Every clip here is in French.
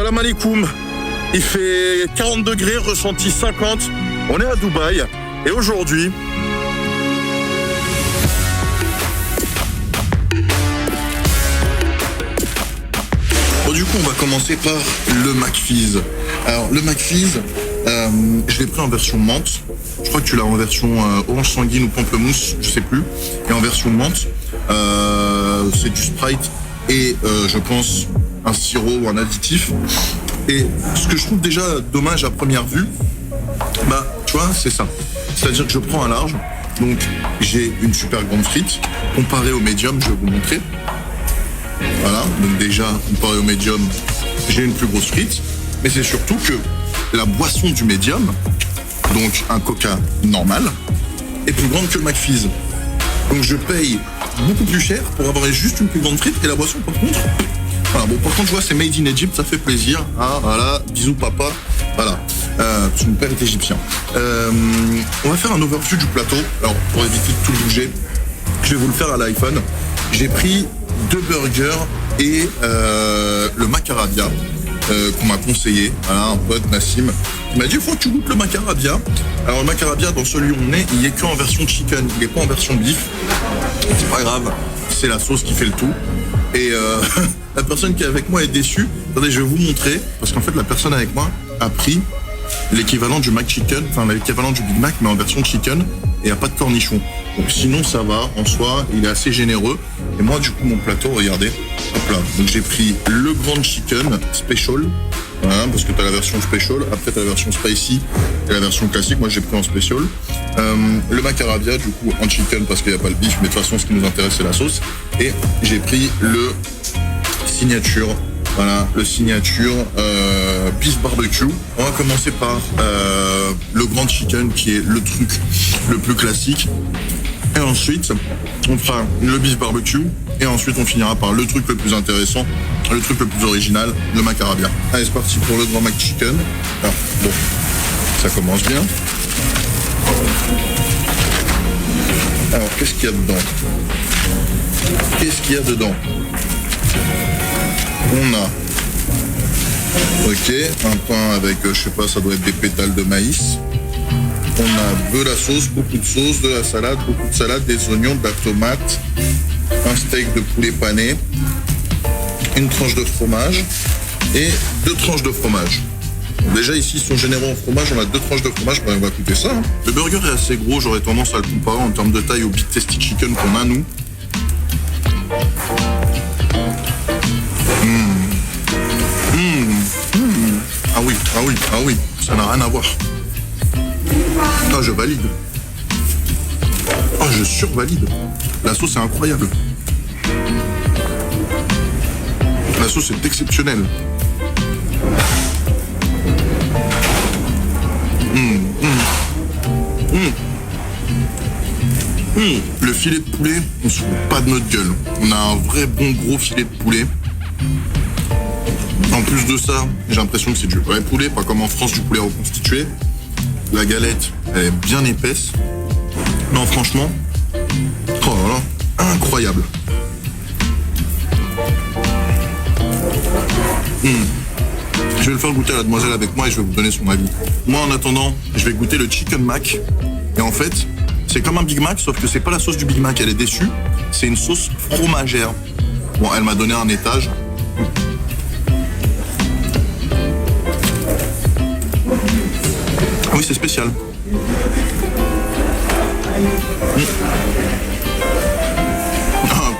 Salam alaikum. Il fait 40 degrés, ressenti 50. On est à Dubaï. Et aujourd'hui, du coup, on va commencer par le McFizz. Alors, le McFizz, je l'ai pris en version menthe. Je crois que tu l'as en version orange sanguine ou pamplemousse, je sais plus. Et en version menthe, c'est du Sprite et je pense un sirop ou un additif. Et ce que je trouve déjà dommage à première vue, bah, tu vois, c'est ça. C'est-à-dire que je prends un large, donc j'ai une super grande frite. Comparé au médium, je vais vous montrer. Voilà, donc déjà, comparé au médium, j'ai une plus grosse frite. Mais c'est surtout que la boisson du médium, donc un coca normal, est plus grande que le McFizz. Donc je paye beaucoup plus cher pour avoir juste une plus grande frite et la boisson par contre. Voilà, bon, par contre, je vois, c'est made in Egypt, ça fait plaisir. Ah, voilà, bisous papa. Voilà, parce que mon père est égyptien. On va faire un overview du plateau. Alors, pour éviter de tout bouger, je vais vous le faire à l'iPhone. J'ai pris 2 burgers et le macarabia qu'on m'a conseillé. Voilà, un pote, Nassim, qui m'a dit, il faut que tu goûtes le macarabia. Alors, le macarabia, dans celui où on est, il est qu'en version chicken, il n'est pas en version beef. C'est pas grave, c'est la sauce qui fait le tout. Et la personne qui est avec moi est déçue. Attendez, je vais vous montrer. Parce qu'en fait, la personne avec moi a pris l'équivalent du McChicken, enfin l'équivalent du Big Mac, mais en version chicken. Et il n'y a pas de cornichons. Donc sinon, ça va. En soi, il est assez généreux. Et moi, du coup, mon plateau, regardez. Hop là. Donc j'ai pris le Grand Chicken Special. Voilà, parce que tu as la version Special. Après, tu as la version Spicy et la version classique. Moi, j'ai pris en Special. Le macarabia, du coup, en chicken parce qu'il n'y a pas le beef. Mais de toute façon, ce qui nous intéresse, c'est la sauce. Et j'ai pris le signature. Voilà, le signature beef barbecue. On va commencer par le Grand Chicken qui est le truc le plus classique. Et ensuite, on fera le beef barbecue. Et ensuite, on finira par le truc le plus intéressant, le truc le plus original, le macarabia. Allez, c'est parti pour le Grand McChicken. Alors, bon, ça commence bien. Alors, qu'est-ce qu'il y a dedans? Qu'est-ce qu'il y a dedans? On a, ok, un pain avec, je sais pas, ça doit être des pétales de maïs. On a de la sauce, beaucoup de sauce, de la salade, beaucoup de salade, des oignons, de la tomate, un steak de poulet pané, une tranche de fromage et 2 tranches de fromage. Bon, déjà ici ils sont généreux en fromage, on a 2 tranches de fromage, ben, on va goûter ça. Hein. Le burger est assez gros, j'aurais tendance à le comparer en termes de taille au Big Tasty Chicken qu'on a nous. Ah oui, ça n'a rien à voir. Ah, je valide. Ah, je survalide. La sauce est incroyable. La sauce est exceptionnelle. Le filet de poulet, on se fout pas de notre gueule. On a un vrai bon gros filet de poulet. En plus de ça, j'ai l'impression que c'est du vrai poulet, pas comme en France du poulet reconstitué. La galette, elle est bien épaisse. Non, franchement, oh là là, incroyable. Je vais le faire goûter à la demoiselle avec moi et je vais vous donner son avis. Moi, en attendant, je vais goûter le Chicken Mac. Et en fait, c'est comme un Big Mac, sauf que c'est pas la sauce du Big Mac, elle est déçue. C'est une sauce fromagère. Bon, elle m'a donné un étage. Oui, c'est spécial.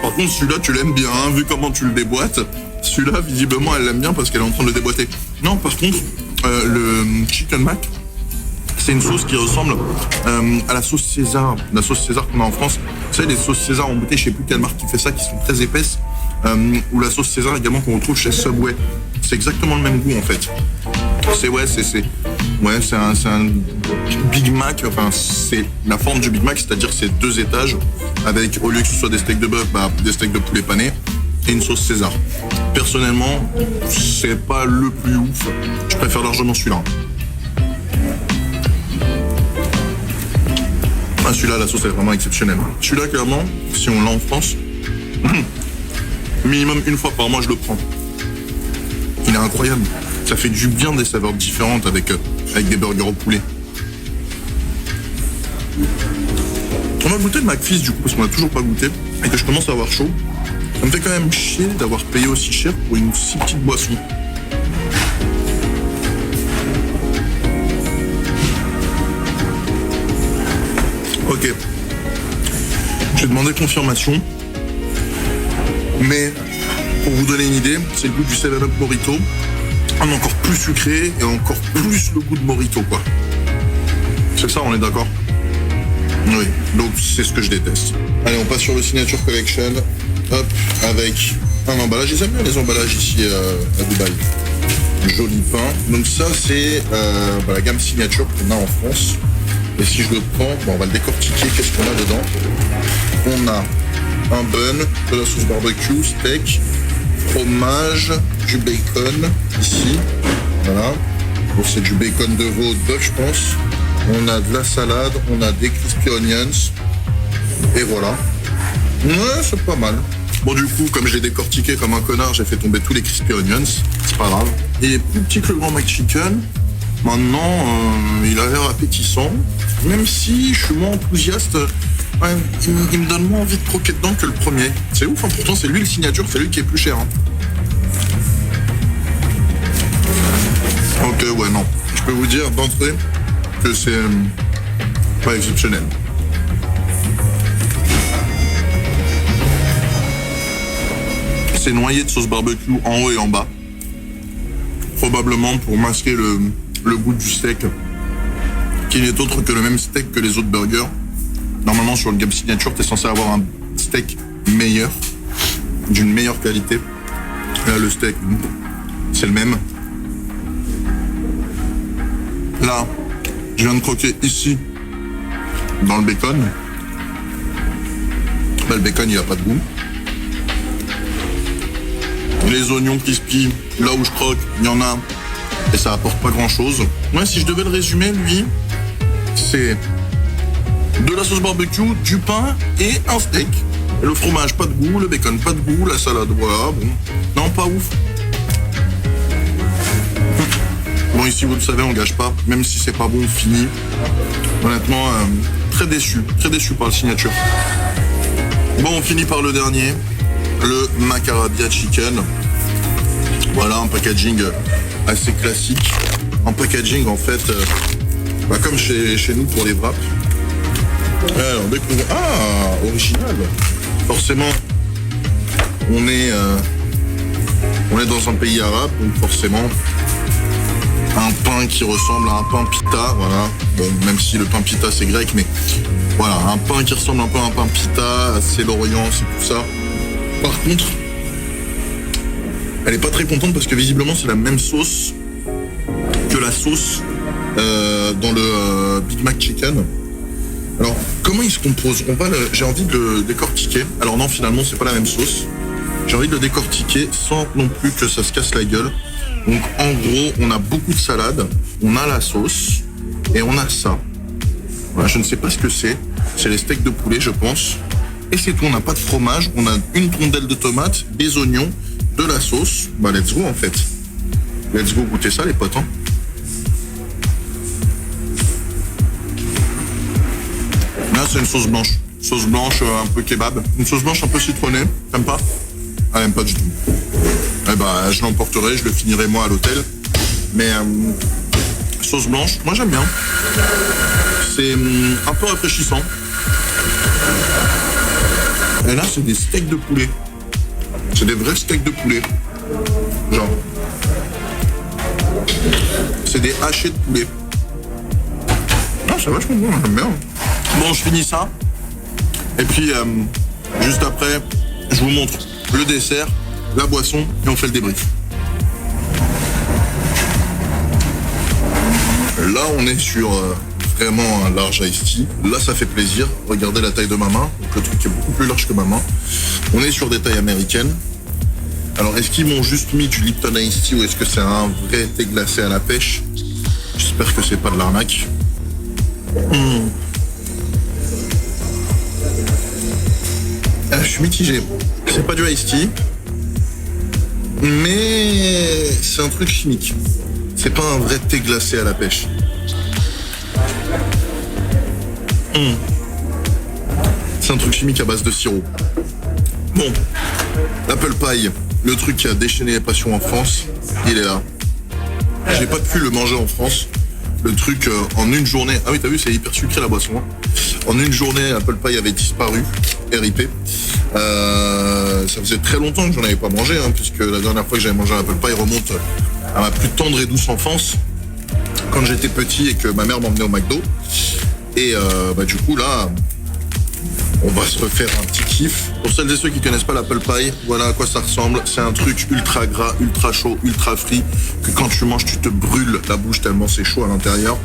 Par contre, celui-là, tu l'aimes bien, hein, vu comment tu le déboîtes. Celui-là, visiblement, elle l'aime bien parce qu'elle est en train de le déboîter. Non, par contre, le Chicken Mac, c'est une sauce qui ressemble à la sauce César. La sauce César qu'on a en France. Vous savez, les sauces César en bouteille, je sais plus quelle marque qui fait ça, qui sont très épaisses. Ou la sauce César également qu'on retrouve chez Subway. C'est exactement le même goût, en fait. C'est un Big Mac, enfin c'est la forme du Big Mac, c'est-à-dire c'est 2 étages avec, au lieu que ce soit des steaks de bœuf, bah, des steaks de poulet pané et une sauce César. Personnellement, c'est pas le plus ouf, je préfère largement celui-là. Ah, celui-là, la sauce est vraiment exceptionnelle. Celui-là, clairement, si on l'a en France, minimum une fois par mois, je le prends. Il est incroyable. Ça fait du bien des saveurs différentes avec des burgers au poulet. On va goûter le McFeast du coup, parce qu'on n'a toujours pas goûté, et que je commence à avoir chaud. Ça me fait quand même chier d'avoir payé aussi cher pour une si petite boisson. Ok. Je vais demander confirmation. Mais, pour vous donner une idée, c'est le goût du 7-Up Mojito. En encore plus sucré et encore plus le goût de Mojito, quoi. C'est ça, on est d'accord? Oui, donc c'est ce que je déteste. Allez, on passe sur le Signature Collection. Hop, avec un emballage. Ils aiment bien les emballages ici à Dubaï. Joli pain. Donc ça, c'est la gamme Signature qu'on a en France. Et si je le prends, bon, on va le décortiquer. Qu'est-ce qu'on a dedans? On a un bun, de la sauce barbecue, steak, fromage, du bacon, ici. Voilà. Donc c'est du bacon de veau, de bœuf, je pense. On a de la salade, on a des crispy onions. Et voilà. Ouais, c'est pas mal. Bon, du coup, comme je l'ai décortiqué comme un connard, j'ai fait tomber tous les crispy onions. C'est pas grave. Il est plus petit que le grand McChicken. Maintenant, il a l'air appétissant. Même si je suis moins enthousiaste, ouais, il me donne moins envie de croquer dedans que le premier. C'est ouf, hein. Pourtant c'est lui le Signature, c'est lui qui est plus cher. Hein. Ok, ouais, non. Je peux vous dire d'entrée que c'est pas exceptionnel. C'est noyé de sauce barbecue en haut et en bas. Probablement pour masquer le goût du steak, qui n'est autre que le même steak que les autres burgers. Normalement, sur le Gamme Signature, tu es censé avoir un steak meilleur, d'une meilleure qualité. Là, le steak, c'est le même. Là, je viens de croquer ici, dans le bacon. Là, le bacon, il n'a pas de goût. Les oignons crispy, là où je croque, il y en a, et ça apporte pas grand-chose. Ouais, si je devais le résumer, lui, c'est de la sauce barbecue, du pain et un steak. Et le fromage, pas de goût, le bacon, pas de goût, la salade, voilà, bon. Non, pas ouf. Bon, ici, vous le savez, on gâche pas, même si c'est pas bon, fini. Honnêtement, très déçu par le Signature. Bon, on finit par le dernier, le Macarabia Chicken. Voilà, un packaging assez classique. Un packaging, en fait, comme chez nous pour les wraps. Alors, découvrons... Ah, original. Forcément, on est dans un pays arabe, donc forcément, un pain qui ressemble à un pain pita, voilà. Bon, même si le pain pita, c'est grec, mais voilà, un pain qui ressemble un peu à un pain pita, c'est l'Orient, c'est tout ça. Par contre, elle est pas très contente parce que visiblement, c'est la même sauce que la sauce dans le Big Mac Chicken. Alors, comment il se compose? J'ai envie de le décortiquer. Alors non, finalement, c'est pas la même sauce. J'ai envie de le décortiquer sans non plus que ça se casse la gueule. Donc, en gros, on a beaucoup de salade, on a la sauce et on a ça. Voilà, je ne sais pas ce que c'est. C'est les steaks de poulet, je pense. Et c'est tout, on n'a pas de fromage. On a une rondelle de tomate, des oignons, de la sauce. Bah, let's go, en fait. Let's go goûter ça, les potes, hein. Là, c'est une sauce blanche. Sauce blanche un peu kebab. Une sauce blanche un peu citronnée. T'aimes pas? Ah, j'aime pas du tout. Eh bah, je l'emporterai, je le finirai moi à l'hôtel. Mais sauce blanche, moi j'aime bien. C'est un peu rafraîchissant. Et là, c'est des steaks de poulet. C'est des vrais steaks de poulet. Genre. C'est des hachés de poulet. Ah, c'est vachement bon, j'aime bien. Bon, je finis ça. Et puis, juste après, je vous montre le dessert, la boisson, et on fait le débrief. Là, on est sur vraiment un large iced tea. Là, ça fait plaisir. Regardez la taille de ma main. Donc, le truc est beaucoup plus large que ma main. On est sur des tailles américaines. Alors, est-ce qu'ils m'ont juste mis du Lipton Iced Tea ou est-ce que c'est un vrai thé glacé à la pêche? J'espère que c'est pas de l'arnaque. Je suis mitigé. C'est pas du iced tea. mais c'est un truc chimique. C'est pas un vrai thé glacé à la pêche. C'est un truc chimique à base de sirop. Bon, l'apple pie, le truc qui a déchaîné les passions en France, il est là. J'ai pas pu le manger en France. Le truc, en une journée... Ah oui, t'as vu, c'est hyper sucré la boisson. Hein. En une journée, l'apple pie avait disparu. RIP. Ça faisait très longtemps que j'en avais pas mangé, hein, puisque la dernière fois que j'avais mangé un apple pie remonte à ma plus tendre et douce enfance, quand j'étais petit et que ma mère m'emmenait au McDo. Et du coup, là, on va se refaire un petit kiff. Pour celles et ceux qui connaissent pas l'apple pie, voilà à quoi ça ressemble. C'est un truc ultra gras, ultra chaud, ultra frit, que quand tu manges, tu te brûles la bouche tellement c'est chaud à l'intérieur.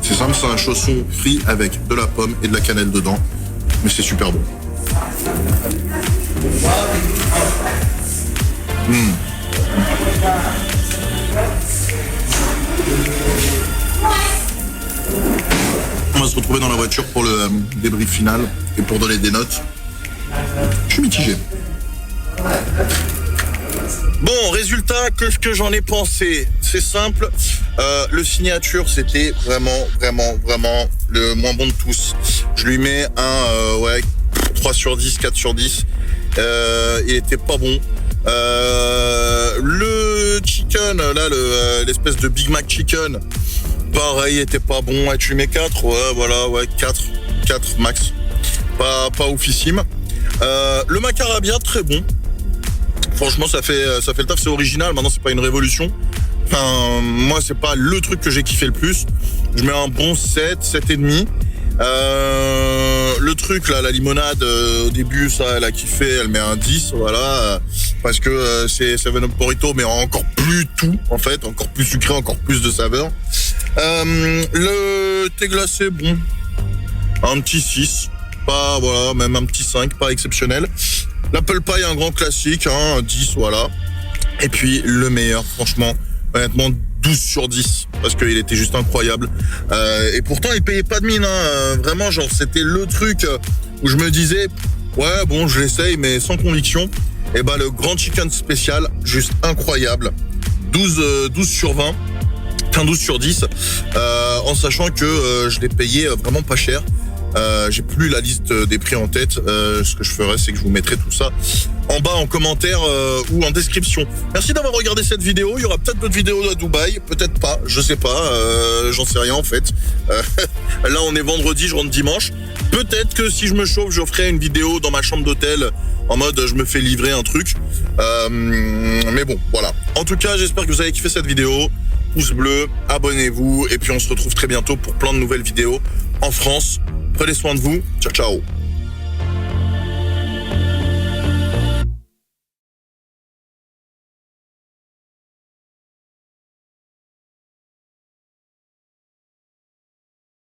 C'est simple, c'est un chausson frit avec de la pomme et de la cannelle dedans. Mais c'est super bon. On va se retrouver dans la voiture pour le débrief final et pour donner des notes. Je suis mitigé. Bon, résultat, qu'est-ce que j'en ai pensé? C'est simple. Le signature, c'était vraiment le moins bon de tous. Je lui mets un 3 sur 10, 4 sur 10. Il était pas bon. Le chicken, là, l'espèce de Big Mac chicken, pareil, était pas bon. Ouais, tu lui mets 4, ouais, voilà, ouais, 4 max. Pas oufissime. Le macarabia, très bon. Franchement, ça fait le taf, c'est original. Maintenant, c'est pas une révolution. Enfin, moi, c'est pas le truc que j'ai kiffé le plus. Je mets un bon 7,5. Le truc là, la limonade, au début, ça, elle a kiffé, elle met un 10, voilà, parce que c'est 7-Up Burrito, mais encore plus tout, en fait, encore plus sucré, encore plus de saveur. Le thé glacé, bon, un petit 6, pas, voilà, même un petit 5, pas exceptionnel. L'apple pie, un grand classique, hein, un 10, voilà. Et puis, le meilleur, franchement, honnêtement, 12 sur 10, parce qu'il était juste incroyable. Et pourtant, il payait pas de mine, hein. Vraiment, genre, c'était le truc où je me disais, ouais, bon, je l'essaye, mais sans conviction. Et bah, le grand chicken spécial, juste incroyable. 12 sur 20, enfin 12 sur 10, en sachant que je l'ai payé vraiment pas cher. J'ai plus la liste des prix en tête. Ce que je ferai, c'est que je vous mettrai tout ça en bas en commentaire ou en description. Merci d'avoir regardé cette vidéo. Il y aura peut-être d'autres vidéos à Dubaï, peut-être pas, je sais pas, j'en sais rien en fait. Là on est vendredi, je rentre dimanche. Peut-être que si je me chauffe, je ferai une vidéo dans ma chambre d'hôtel en mode je me fais livrer un truc. Mais bon, voilà. En tout cas, j'espère que vous avez kiffé cette vidéo. Pouce bleu, abonnez-vous et puis on se retrouve très bientôt pour plein de nouvelles vidéos en France. Prenez soin de vous. Ciao, ciao.